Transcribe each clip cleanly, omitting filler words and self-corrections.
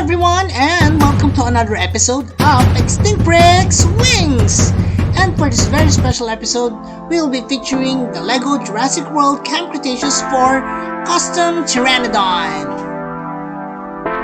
everyone, and welcome to another episode of Extinct Bricks Wings! And for this very special episode, we'll be featuring the LEGO Jurassic World Camp Cretaceous 4 Custom Pteranodon.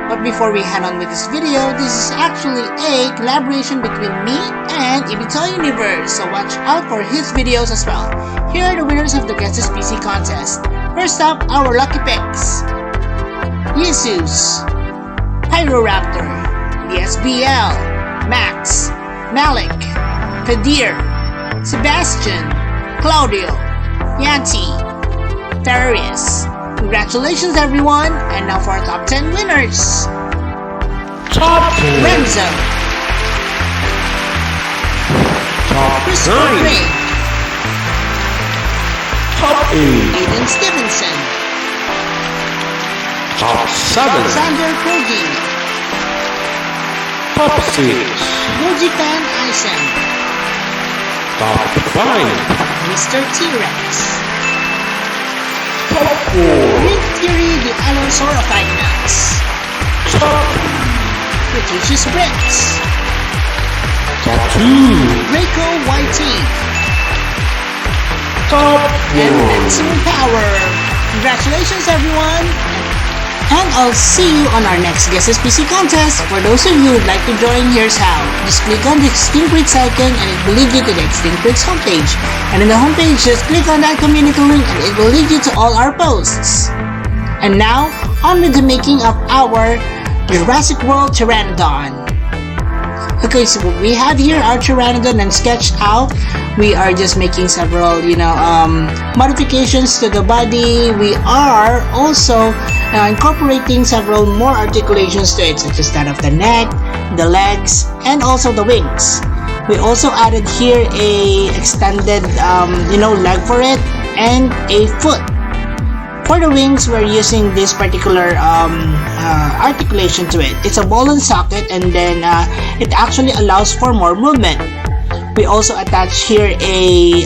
But before we head on with this video, this is actually a collaboration between me and Ibito Universe, so watch out for his videos as well. Here are the winners of the Guess This PC contest. First up, our lucky picks: Jesus, Pyroraptor, DSBL, Max, Malik, Kadir, Sebastian, Claudio, Yanti, Darius. Congratulations everyone! And now for our top 10 winners. Top 10. Renzo, Top Christopher 9. Gray, Top 8. Aiden Stevenson, Top 7. Alexander Kogi, Top 6. Mojipan Aisen, Top 5. Mr. T-Rex, Top 4. Green Theory the Allosaurus, Top Cretaceous Bricks, Top 2. Draco YT, Top 4. and Maximum Power. Congratulations everyone! And I'll see you on our next Guess This PC contest. For those of you who'd like to join, here's how. Just click on the Extinct Bricks icon and it will lead you to the Extinct Bricks homepage. And in the homepage, just click on that community link and it will lead you to all our posts. And now, on with the making of our Jurassic World Pteranodon. Okay, so what we have here our Pteranodon and sketched out. We are just making several, modifications to the body. We are also incorporating several more articulations to it, such as that of the neck, the legs, and also the wings. We also added here a extended, leg for it and a foot. For the wings, we're using this particular articulation to it. It's a ball and socket, and then it actually allows for more movement. We also attach here a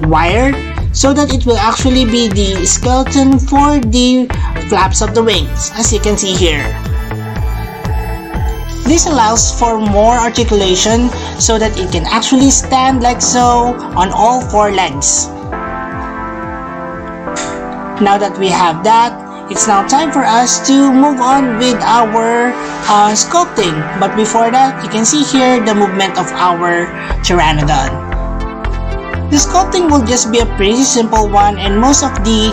wire so that it will actually be the skeleton for the flaps of the wings, as you can see here. This allows for more articulation so that it can actually stand like so on all four legs. Now that we have that, it's now time for us to move on with our sculpting. But before that, you can see here the movement of our Pteranodon. The sculpting will just be a pretty simple one, and most of the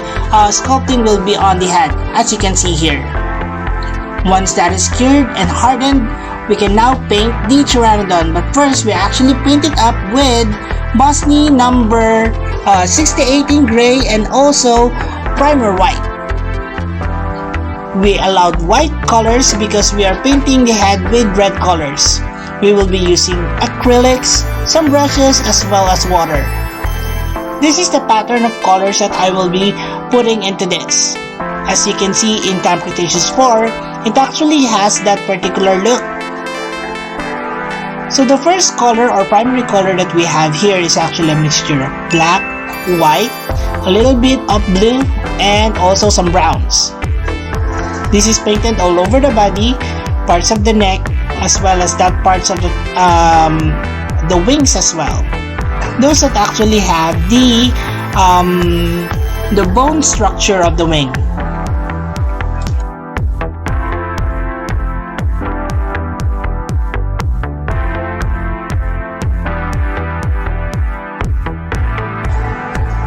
sculpting will be on the head, as you can see here. Once that is cured and hardened, we can now paint the Pteranodon. But first, we actually paint it up with Bosnia number 68 in gray and also primer white. We allowed white colors because we are painting the head with red colors. We will be using acrylics, some brushes, as well as water. This is the pattern of colors that I will be putting into this. As you can see in Camp Cretaceous 4, it actually has that particular look. So the first color or primary color that we have here is actually a mixture of black, white, a little bit of blue, and also some browns. This is painted all over the body, parts of the neck, as well as that parts of the wings as well. Those that actually have the bone structure of the wing.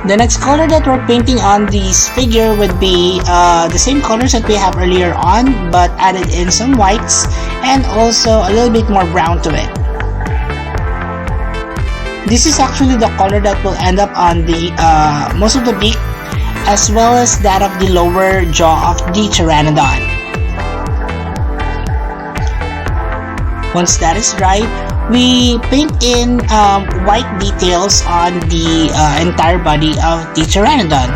The next color that we're painting on this figure would be the same colors that we have earlier on, but added in some whites and also a little bit more brown to it. This is actually the color that will end up on the most of the beak, as well as that of the lower jaw of the Pteranodon. Once that is dry, we paint in white details on the entire body of the Pteranodon.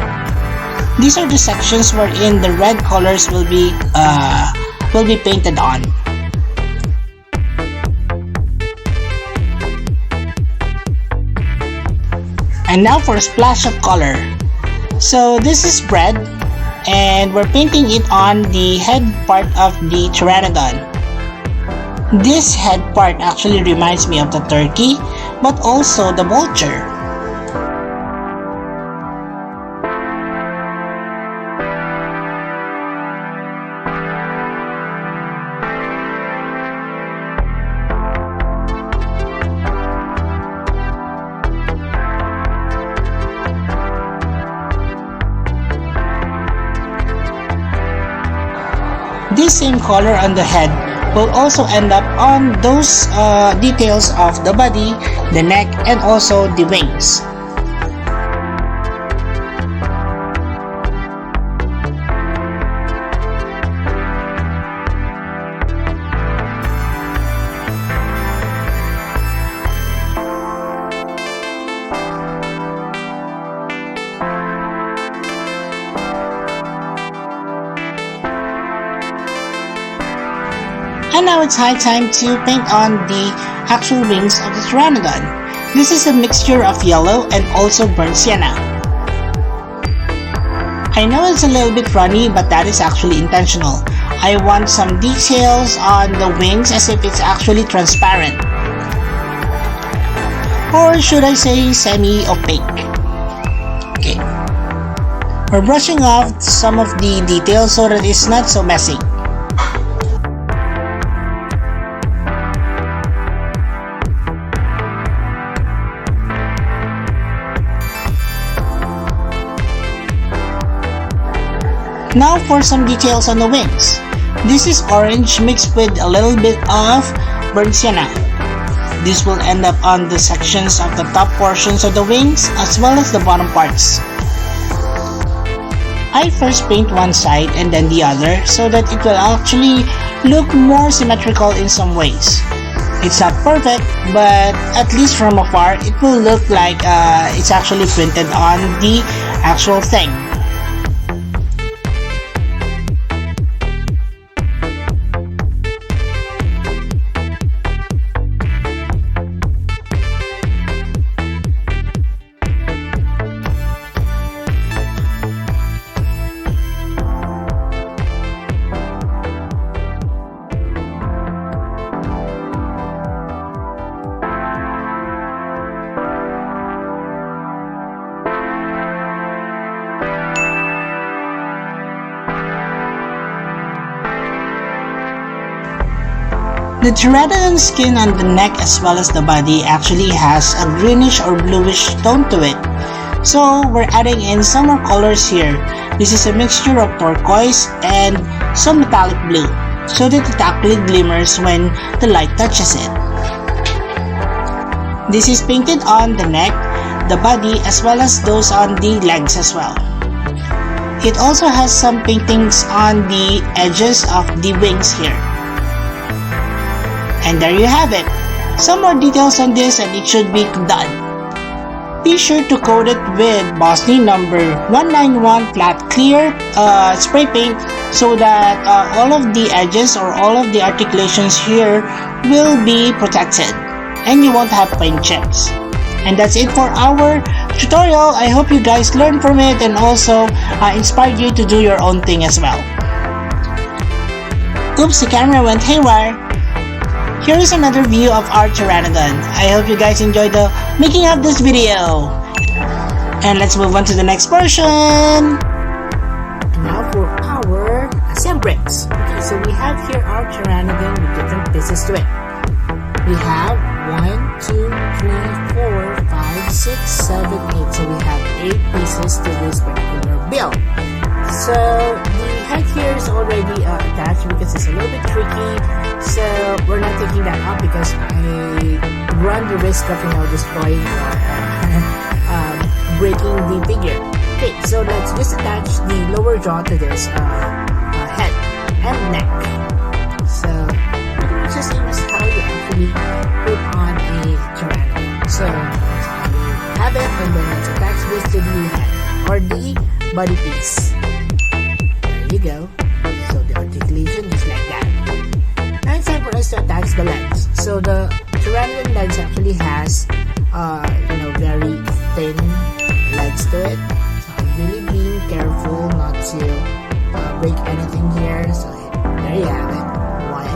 These are the sections wherein the red colors will be painted on. And now for a splash of color. So this is red, and we're painting it on the head part of the Pteranodon. This head part actually reminds me of the turkey, but also the vulture. This same color on the head will also end up on those details of the body, the neck, and also the wings. And now it's high time to paint on the actual wings of the Pteranodon. This is a mixture of yellow and also burnt sienna. I know it's a little bit runny, but that is actually intentional. I want some details on the wings as if it's actually transparent. Or should I say semi-opaque? Okay. We're brushing off some of the details so that it's not so messy. Now for some details on the wings. This is orange mixed with a little bit of burnt sienna. This will end up on the sections of the top portions of the wings as well as the bottom parts. I first paint one side and then the other so that it will actually look more symmetrical in some ways. It's not perfect, but at least from afar it will look like it's actually printed on the actual thing. The Pteranodon skin on the neck as well as the body actually has a greenish or bluish tone to it. So we're adding in some more colors here. This is a mixture of turquoise and some metallic blue so that it actually glimmers when the light touches it. This is painted on the neck, the body as well as those on the legs as well. It also has some paintings on the edges of the wings here. And there you have it. Some more details on this and it should be done. Be sure to coat it with Bosley number 191 flat clear spray paint so that all of the edges or all of the articulations here will be protected and you won't have paint chips. And that's it for our tutorial. I hope you guys learned from it and also inspired you to do your own thing as well. Oops, the camera went haywire. Here is another view of our Pteranodon. I hope you guys enjoyed the making of this video. And let's move on to the next portion. And now for our assemblies. Okay, so we have here our Pteranodon with different pieces to it. We have 1, 2, 3, 4, 5, 6, 7, 8. So we have 8 pieces to this particular build. So the head here is already attached because it's a little bit tricky. So we're not taking that out because I run the risk of destroying or breaking the figure. Okay, so let's just attach the lower jaw to this head and neck. So it's just how you actually put on a Pteranodon. So you have it and then let's attach this to the head or the body piece. There you go. So the articulation is like that. Now it's time for us to attach the legs. So the Pteranodon legs actually has very thin legs to it. So I'm really being careful not to break anything here. So there you have it. One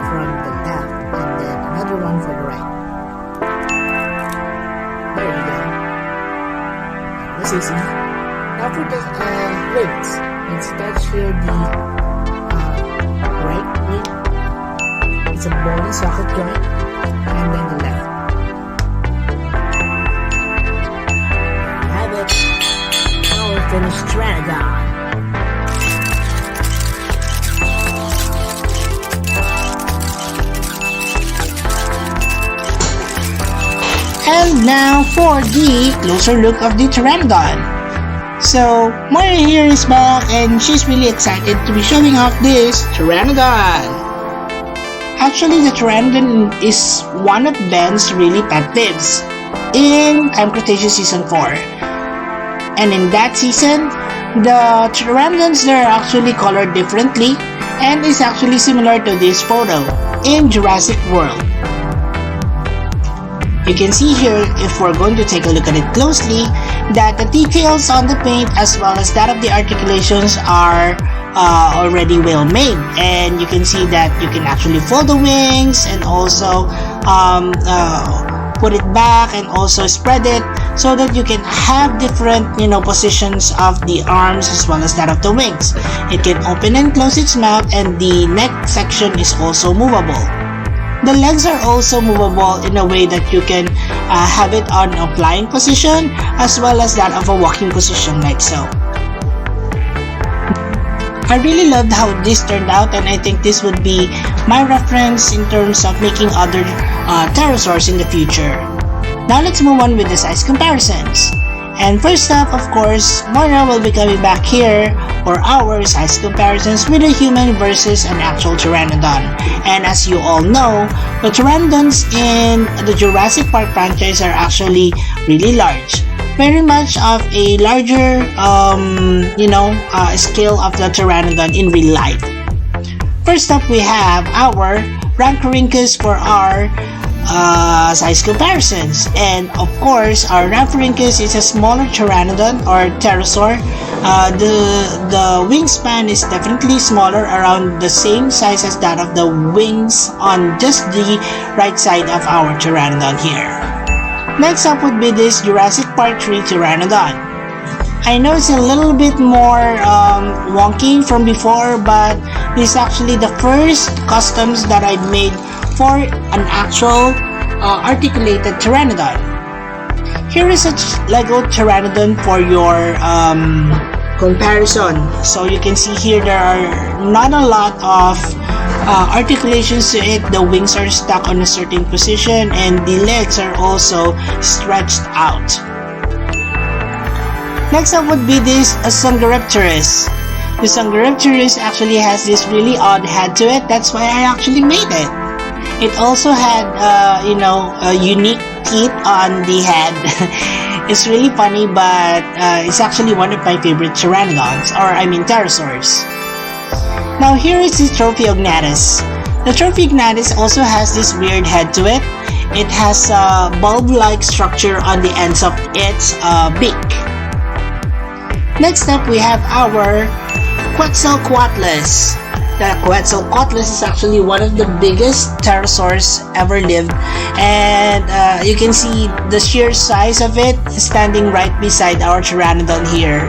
from the left and then another one for the right. There you go. That was easy. Now for the wings. Let's touch here the right wing. It's a ball and socket joint. And then the left. There you have it. Now we'll finish Pteranodon. And now for the closer look of the Pteranodon. So, Moira here is back and she's really excited to be showing off this Pteranodon. Actually, the Pteranodon is one of Ben's really pet peeves in Cretaceous Season 4. And in that season, the Pteranodons there are actually colored differently and is actually similar to this photo in Jurassic World. You can see here, if we're going to take a look at it closely, that the details on the paint as well as that of the articulations are already well made, and you can see that you can actually fold the wings and also put it back and also spread it so that you can have different positions of the arms as well as that of the wings. It can open and close its mouth, and the neck section is also movable. The legs are also movable in a way that you can have it on a flying position as well as that of a walking position like so. I really loved how this turned out, and I think this would be my reference in terms of making other pterosaurs in the future. Now let's move on with the size comparisons. And first up, of course, Moira will be coming back here for our size comparisons with a human versus an actual Pteranodon. And as you all know, the Pteranodons in the Jurassic Park franchise are actually really large. Very much of a larger, scale of the Pteranodon in real life. First up, we have our Rhamphorhynchus for our size comparisons, and of course our Rhamphorhynchus is a smaller Pteranodon or pterosaur. The wingspan is definitely smaller, around the same size as that of the wings on just the right side of our Pteranodon here. Next up would be this Jurassic Park 3 Pteranodon. I know it's a little bit more wonky from before, but this is actually the first customs that I made for an actual articulated Pteranodon. Here is a Lego Pteranodon for your comparison. So you can see here there are not a lot of articulations to it. The wings are stuck on a certain position and the legs are also stretched out. Next up would be this Sunguripterus. The Sunguripterus actually has this really odd head to it. That's why I actually made it. It also had, unique teeth on the head. It's really funny, but it's actually one of my favorite pteranodons, pterosaurs. Now here is the Tropheognathus. The Tropheognathus also has this weird head to it. It has a bulb-like structure on the ends of its beak. Next up, we have our Quetzalcoatlus. The Quetzalcoatlus is actually one of the biggest pterosaurs ever lived, and you can see the sheer size of it standing right beside our Pteranodon here.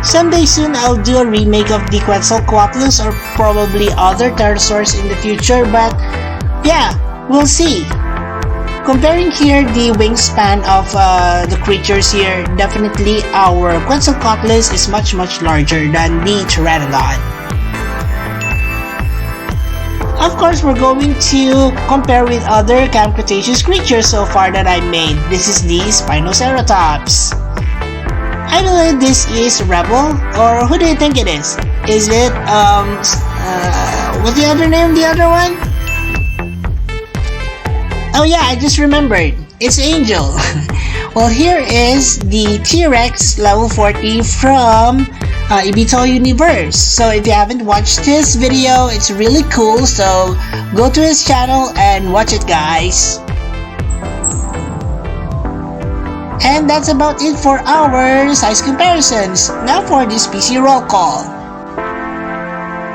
Someday soon I'll do a remake of the Quetzalcoatlus or probably other pterosaurs in the future, but yeah, we'll see. Comparing here the wingspan of the creatures here, definitely our Quetzalcoatlus is much larger than the Pteranodon. Of course, we're going to compare with other Camp Cretaceous creatures so far that I made. This is the Spinoceratops. I believe this is Rebel, or who do you think it is? Is it, what's the other name, the other one? Oh yeah, I just remembered. It's Angel. Well, here is the T-Rex level 40 from Ibito Universe. So if you haven't watched this video, it's really cool. So go to his channel and watch it, guys. And that's about it for our size comparisons. Now for this PC roll call.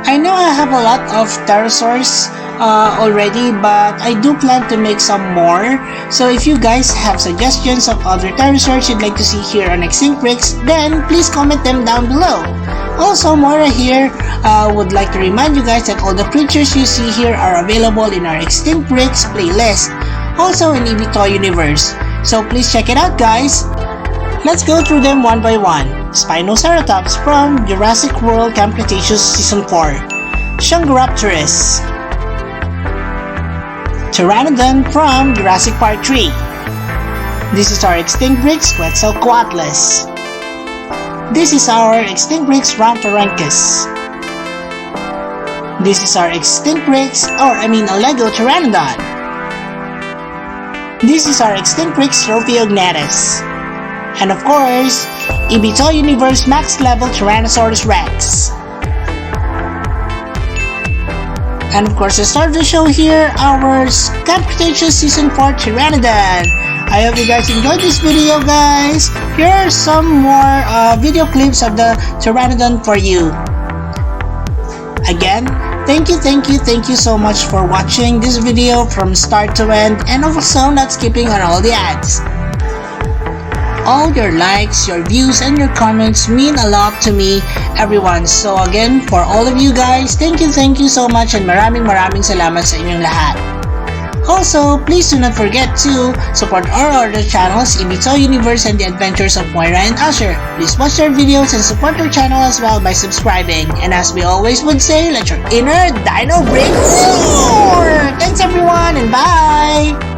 I know I have a lot of pterosaurs already, but I do plan to make some more. So if you guys have suggestions of other pterosaurs you'd like to see here on Extinct Bricks, then please comment them down below. Also, Moira here would like to remind you guys that all the creatures you see here are available in our Extinct Bricks playlist, also in EBTOY universe. So please check it out, guys. Let's go through them one by one. Spinoceratops from Jurassic World Camp Cretaceous Season 4. Shungoraptorus. Pteranodon from Jurassic Park 3. This is our Extinct Bricks Quetzalcoatlus. This is our Extinct Bricks Rhamphorhynchus. This is our Extinct Bricks, a LEGO Pteranodon. This is our Extinct Bricks Tropheognathus. And of course, EBTOY Universe Max Level Tyrannosaurus Rex. And of course, to start the show here, our Camp Cretaceous Season 4 Pteranodon. I hope you guys enjoyed this video, guys. Here are some more video clips of the Pteranodon for you. Again, thank you so much for watching this video from start to end, and also not skipping on all the ads. All your likes, your views, and your comments mean a lot to me, everyone. So again, for all of you guys, thank you so much, and maraming salamat sa inyong lahat. Also, please do not forget to support our other channels, EBTOY Universe and the Adventures of Moira and Usher. Please watch their videos and support their channel as well by subscribing. And as we always would say, let your inner dino break roar! Thanks everyone, and bye!